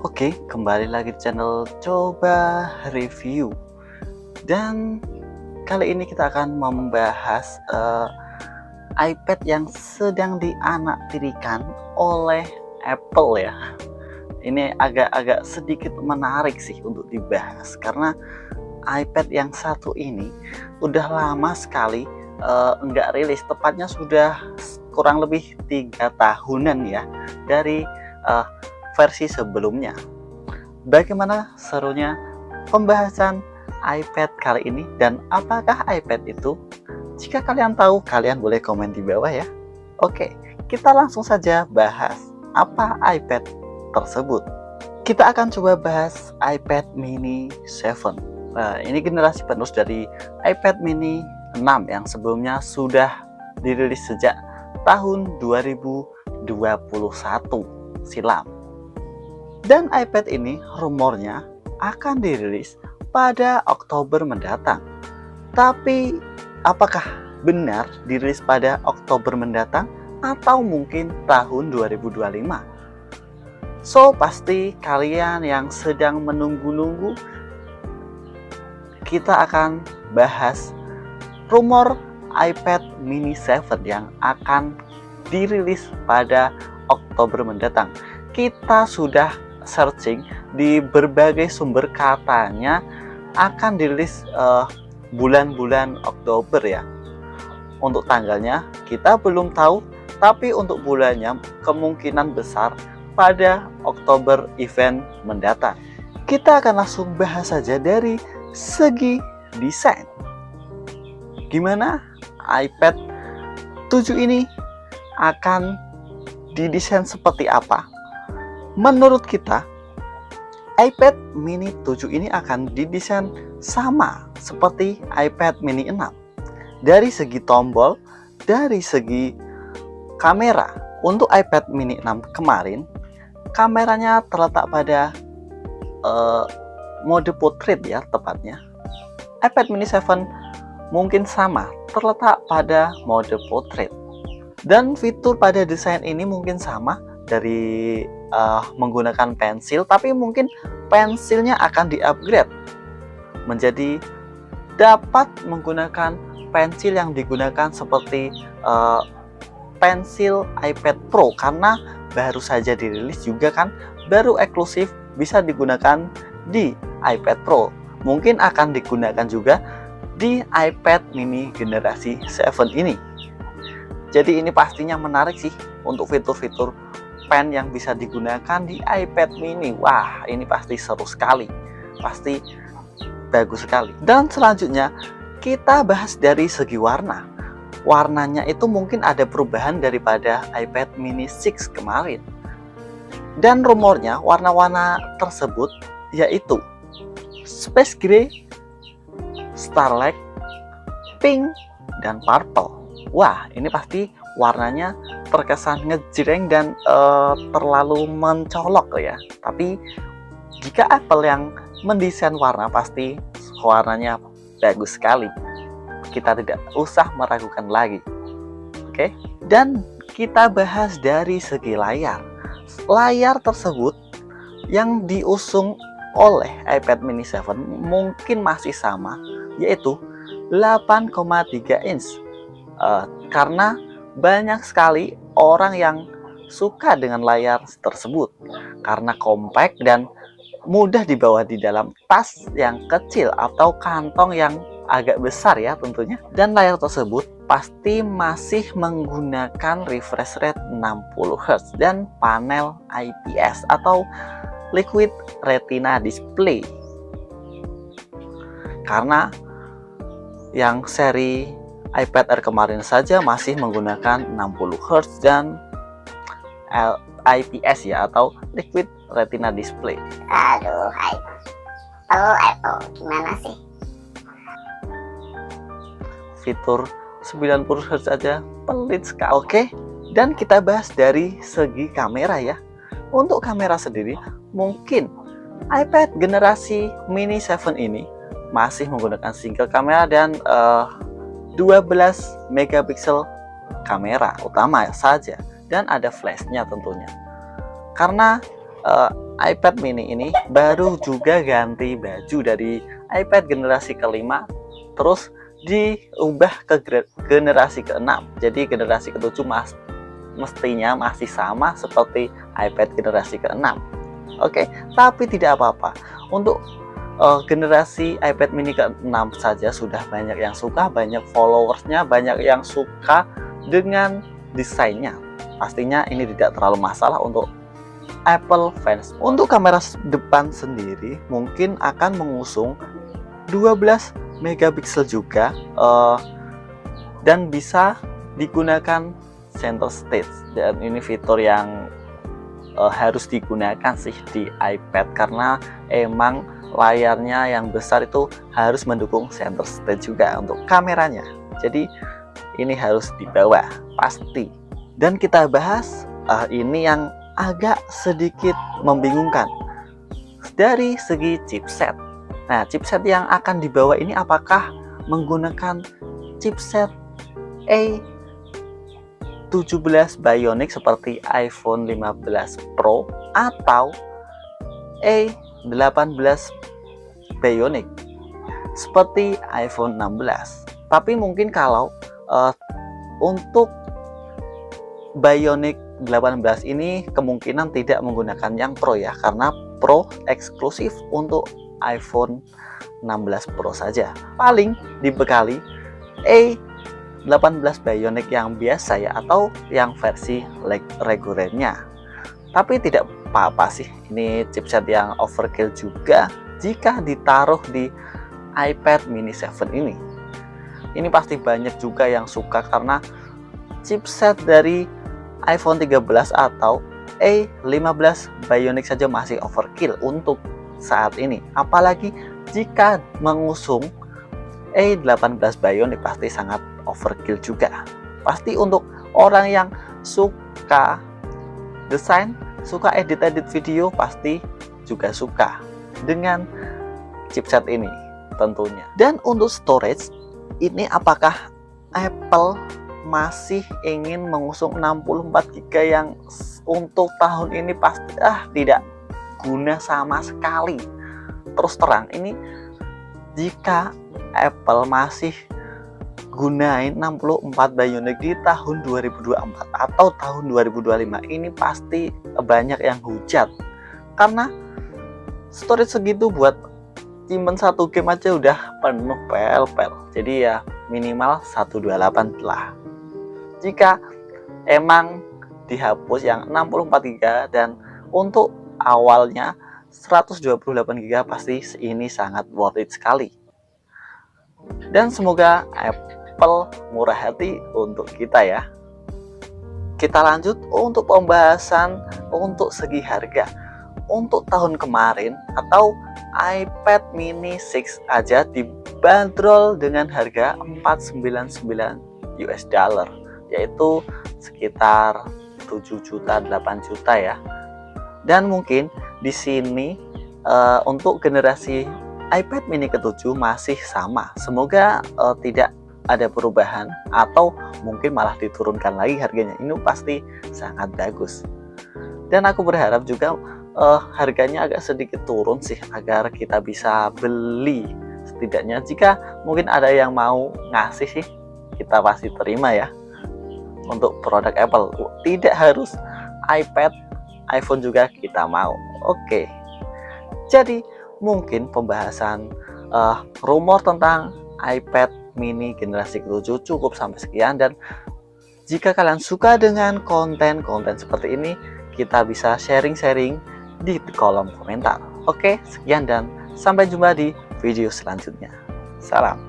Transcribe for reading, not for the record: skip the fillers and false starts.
Oke, kembali lagi di channel Coba Review. Dan kali ini kita akan membahas iPad yang sedang dianaktirikan oleh Apple ya. Ini agak-agak sedikit menarik sih untuk dibahas, karena iPad yang satu ini udah lama sekali nggak rilis. Tepatnya sudah kurang lebih 3 tahunan ya dari versi sebelumnya. Bagaimana serunya pembahasan iPad kali ini, dan apakah iPad itu? Jika kalian tahu, kalian boleh komen di bawah ya. Oke, kita langsung saja bahas apa iPad tersebut. Kita akan coba bahas iPad mini 7. Nah, ini generasi penerus dari iPad mini 6 yang sebelumnya sudah dirilis sejak tahun 2021 silam. Dan iPad ini rumornya akan dirilis pada Oktober mendatang. Tapi apakah benar dirilis pada Oktober mendatang atau mungkin tahun 2025? So, pasti kalian yang sedang menunggu-nunggu, kita akan bahas rumor iPad mini 7 yang akan dirilis pada Oktober mendatang. Kita sudah searching di berbagai sumber, katanya akan dirilis bulan-bulan Oktober ya. Untuk tanggalnya kita belum tahu, tapi untuk bulannya kemungkinan besar pada Oktober event mendatang. Kita akan langsung bahas saja dari segi desain. Gimana iPad 7 ini akan didesain seperti apa? Menurut kita, iPad mini 7 ini akan didesain sama seperti iPad mini 6. Dari segi tombol, dari segi kamera. Untuk iPad mini 6 kemarin, kameranya terletak pada mode portrait ya tepatnya. iPad mini 7 mungkin sama, terletak pada mode portrait. Dan fitur pada desain ini mungkin sama, dari menggunakan pensil, tapi mungkin pensilnya akan di-upgrade menjadi dapat menggunakan pensil yang digunakan seperti pensil iPad Pro, karena baru saja dirilis juga kan, baru eksklusif bisa digunakan di iPad Pro. Mungkin akan digunakan juga di iPad mini generasi 7 ini. Jadi ini pastinya menarik sih untuk fitur-fitur pen yang bisa digunakan di iPad mini. Wah, ini pasti seru sekali, pasti bagus sekali. Dan selanjutnya kita bahas dari segi warna. Warnanya itu mungkin ada perubahan daripada iPad mini 6 kemarin. Dan rumornya warna-warna tersebut yaitu Space Gray, Starlight, Pink, dan Purple. Wah, ini pasti warnanya terkesan ngejreng dan terlalu mencolok ya. Tapi jika Apple yang mendesain warna, pasti warnanya bagus sekali. Kita tidak usah meragukan lagi. Oke, dan kita bahas dari segi layar. Layar tersebut yang diusung oleh iPad mini 7 mungkin masih sama, yaitu 8,3 inch. Karena banyak sekali orang yang suka dengan layar tersebut, karena compact dan mudah dibawa di dalam tas yang kecil atau kantong yang agak besar ya tentunya. Dan layar tersebut pasti masih menggunakan refresh rate 60 Hz dan panel IPS atau Liquid Retina Display. Karena yang seri iPad Air kemarin saja masih menggunakan 60 Hz dan IPS ya, atau Liquid Retina Display. Aduh, Apple gimana sih? Fitur 90 Hz aja pelit sekali. Oke, dan kita bahas dari segi kamera ya. Untuk kamera sendiri, mungkin iPad generasi mini 7 ini masih menggunakan single kamera dan 12 megapiksel kamera utama saja, dan ada flashnya tentunya. Karena iPad mini ini baru juga ganti baju dari iPad generasi kelima, terus diubah ke generasi ke-6. Jadi generasi ke-7 mestinya masih sama seperti iPad generasi ke-6. Oke, tapi tidak apa-apa. Untuk generasi iPad mini ke-6 saja sudah banyak yang suka, banyak followersnya, banyak yang suka dengan desainnya. Pastinya ini tidak terlalu masalah untuk Apple fans. Untuk kamera depan sendiri mungkin akan mengusung 12 megapiksel juga, dan bisa digunakan center stage, dan ini fitur yang harus digunakan sih di iPad karena emang layarnya yang besar itu harus mendukung center stage juga untuk kameranya. Jadi ini harus dibawa pasti. Dan kita bahas ini yang agak sedikit membingungkan dari segi chipset. Nah, chipset yang akan dibawa ini apakah menggunakan chipset A17 Bionic seperti iPhone 15 Pro atau A18 Bionic seperti iPhone 16. Tapi mungkin kalau untuk Bionic 18 ini kemungkinan tidak menggunakan yang Pro ya, karena Pro eksklusif untuk iPhone 16 Pro saja. Paling dibekali A18 Bionic yang biasa ya, atau yang versi regulernya. Tapi tidak apa-apa sih, ini chipset yang overkill juga jika ditaruh di iPad mini 7 ini. Ini pasti banyak juga yang suka karena chipset dari iPhone 13 atau A15 Bionic saja masih overkill untuk saat ini. Apalagi jika mengusung A18 Bionic pasti sangat overkill juga. Pasti untuk orang yang suka desain, suka edit-edit video, pasti juga suka dengan chipset ini tentunya. Dan untuk storage, ini apakah Apple masih ingin mengusung 64 GB yang untuk tahun ini pasti tidak guna sama sekali. Terus terang, ini jika Apple masih gunain 64 Bionic di tahun 2024 atau tahun 2025, ini pasti banyak yang hujat karena storage segitu buat simpen satu game aja udah penuh pel-pel. Jadi ya minimal 128 lah. Jika emang dihapus yang 64 GB dan untuk awalnya 128 GB, pasti ini sangat worth it sekali. Dan semoga Apple murah hati untuk kita ya. Kita lanjut untuk pembahasan untuk segi harga. Untuk tahun kemarin atau iPad mini 6 aja dibanderol dengan harga $499, yaitu sekitar 7 juta 8 juta ya. Dan mungkin di sini untuk generasi iPad mini ke-7 masih sama. Semoga tidak ada perubahan atau mungkin malah diturunkan lagi harganya. Ini pasti sangat bagus. Dan aku berharap juga harganya agak sedikit turun sih agar kita bisa beli. Setidaknya jika mungkin ada yang mau ngasih sih, kita pasti terima ya. Untuk produk Apple tidak harus iPad, iPhone juga kita mau. Oke. Jadi mungkin pembahasan rumor tentang iPad mini generasi ke-7 cukup sampai sekian. Dan jika kalian suka dengan konten-konten seperti ini, kita bisa sharing-sharing di kolom komentar. Oke, sekian dan sampai jumpa di video selanjutnya. Salam.